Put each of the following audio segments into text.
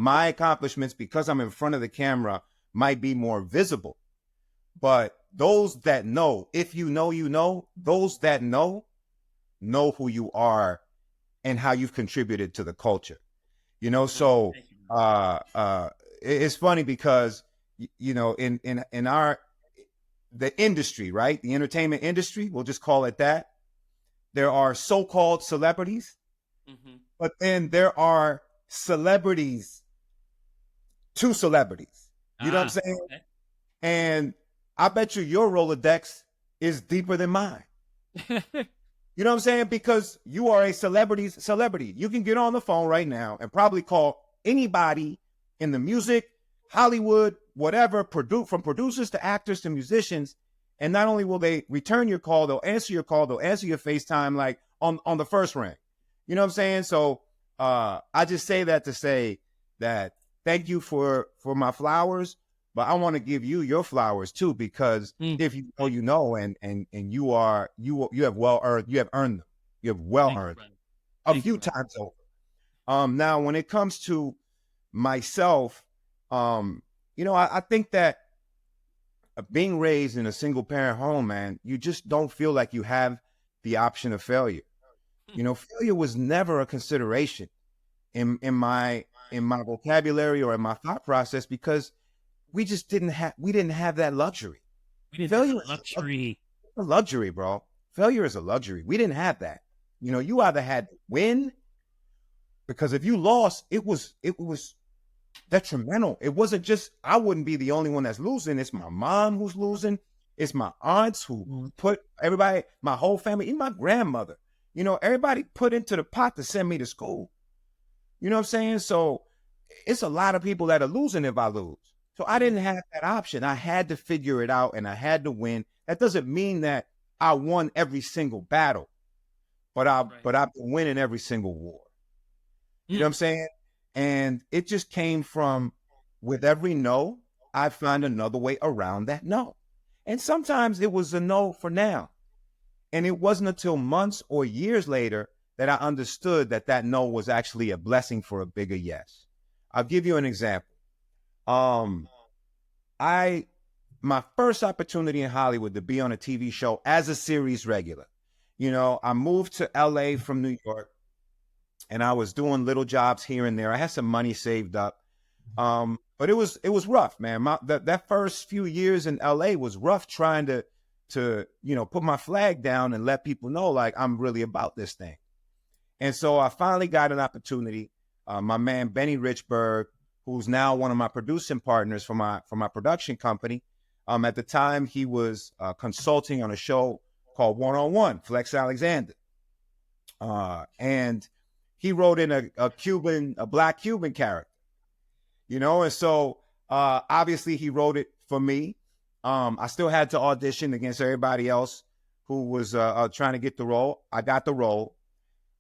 my accomplishments, because I'm in front of the camera, might be more visible. But those that know, if you know, you know, those that know who you are and how you've contributed to the culture. So it's funny because, in the industry, right? The entertainment industry, we'll just call it that. There are so-called celebrities, but then there are celebrities to celebrities. You know what I'm saying? Okay. And I bet your Rolodex is deeper than mine. You know what I'm saying? Because you are a celebrity's celebrity. You can get on the phone right now and probably call anybody in the music, Hollywood, whatever, from producers to actors to musicians. And not only will they return your call, they'll answer your call, they'll answer your FaceTime like on the first ring. You know what I'm saying? So I just say that to say that thank you for my flowers, but I want to give you your flowers too, because if you know, you know, and you have earned them. You have earned them a few times over. Now when it comes to myself, I think that being raised in a single parent home, man, you just don't feel like you have the option of failure. Failure was never a consideration in my vocabulary or in my thought process, because we just didn't have that luxury. Failure is luxury. A luxury, bro. Failure is a luxury. We didn't have that. You either had to win, because if you lost, it was detrimental. It wasn't just, I wouldn't be the only one that's losing. It's my mom who's losing. It's my aunts who put everybody, my whole family, even my grandmother, everybody put into the pot to send me to school. You know what I'm saying? So it's a lot of people that are losing if I lose. So I didn't have that option. I had to figure it out and I had to win. That doesn't mean that I won every single battle, but I've been winning every single war. You know what I'm saying? And it just came from, with every no, I find another way around that no. And sometimes it was a no for now. And it wasn't until months or years later that I understood that no was actually a blessing for a bigger yes. I'll give you an example. My first opportunity in Hollywood to be on a TV show as a series regular, I moved to LA from New York, and I was doing little jobs here and there. I had some money saved up. But it was rough, man. That first few years in LA was rough, trying to put my flag down and let people know, like, I'm really about this thing. And so I finally got an opportunity. My man, Benny Richburg, who's now one of my producing partners for my production company. At the time, he was consulting on a show called One-on-One, Flex Alexander. And he wrote in a Black Cuban character, and so obviously he wrote it for me. I still had to audition against everybody else who was trying to get the role. I got the role.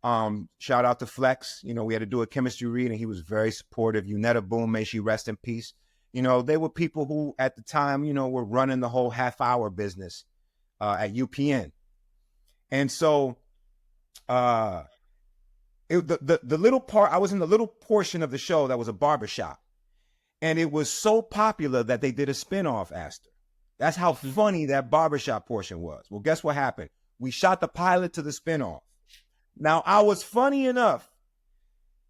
Shout out to Flex. We had to do a chemistry read, and he was very supportive. Unetta Boom, may she rest in peace. They were people who at the time, were running the whole half-hour business at UPN. And so the little part, I was in the little portion of the show that was a barbershop. And it was so popular that they did a spinoff, Astor. That's how funny that barbershop portion was. Well, guess what happened? We shot the pilot to the spinoff. Now, I was funny enough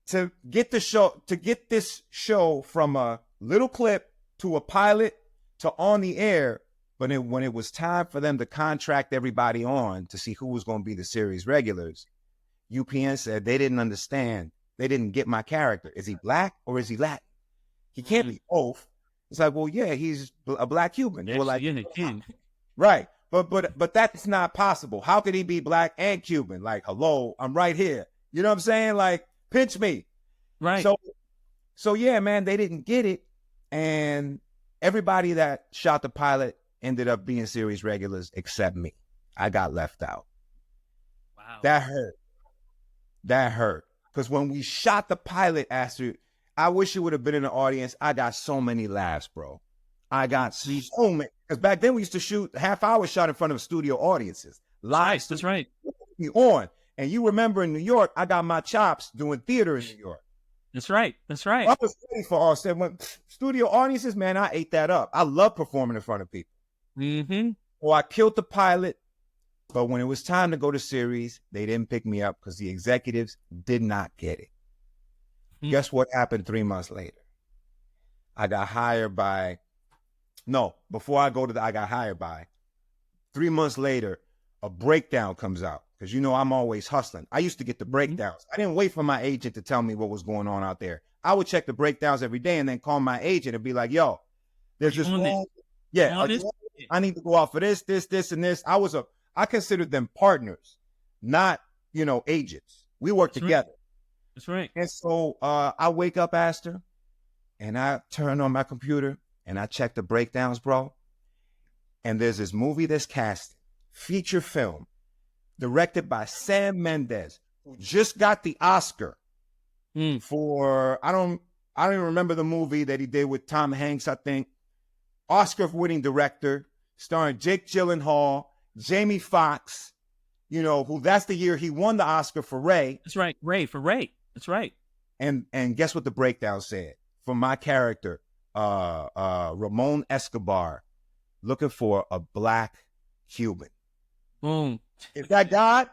to get this show from a little clip to a pilot to on the air. But when it was time for them to contract everybody on to see who was going to be the series regulars, UPN said they didn't understand. They didn't get my character. Is he Black or is he Latin? He can't be both. It's like, well, yeah, he's a Black Cuban. Yes, well, like, king. Right. But that's not possible. How could he be Black and Cuban? Like, hello, I'm right here. You know what I'm saying? Like, pinch me. Right. So yeah, man, they didn't get it. And everybody that shot the pilot ended up being series regulars except me. I got left out. Wow. That hurt. Because when we shot the pilot, Astrid, I wish you would have been in the audience. I got so many laughs, bro. I got so many. Because back then we used to shoot half-hour shot in front of studio audiences. Live. That's right. On. And you remember in New York, I got my chops doing theater in New York. That's right. That's right. I was ready for all said. When studio audiences, man, I ate that up. I love performing in front of people. Mm-hmm. Well, I killed the pilot, but when it was time to go to series, they didn't pick me up because the executives did not get it. Mm-hmm. Guess what happened 3 months later? I got hired by, no, before I go to the, I got hired by, 3 months later, a breakdown comes out. Because, you know, I'm always hustling. I used to get the breakdowns. I didn't wait for my agent to tell me what was going on out there. I would check the breakdowns every day and then call my agent and be like, yo, there's this wrong. Yeah, I need to go out for this, and this. I considered them partners, not, you know, agents. We work together. Right. That's right. And so I wake up, Astor, and I turn on my computer and I check the breakdowns, bro. And there's this movie that's cast, feature film, directed by Sam Mendes, who just got the Oscar for, I don't even remember the movie that he did with Tom Hanks, I think. Oscar-winning director, starring Jake Gyllenhaal, Jamie Foxx, you know, who that's the year he won the Oscar for Ray. That's right. Ray. That's right. And guess what the breakdown said? For my character, Ramon Escobar, looking for a black Cuban. Boom. Is that God?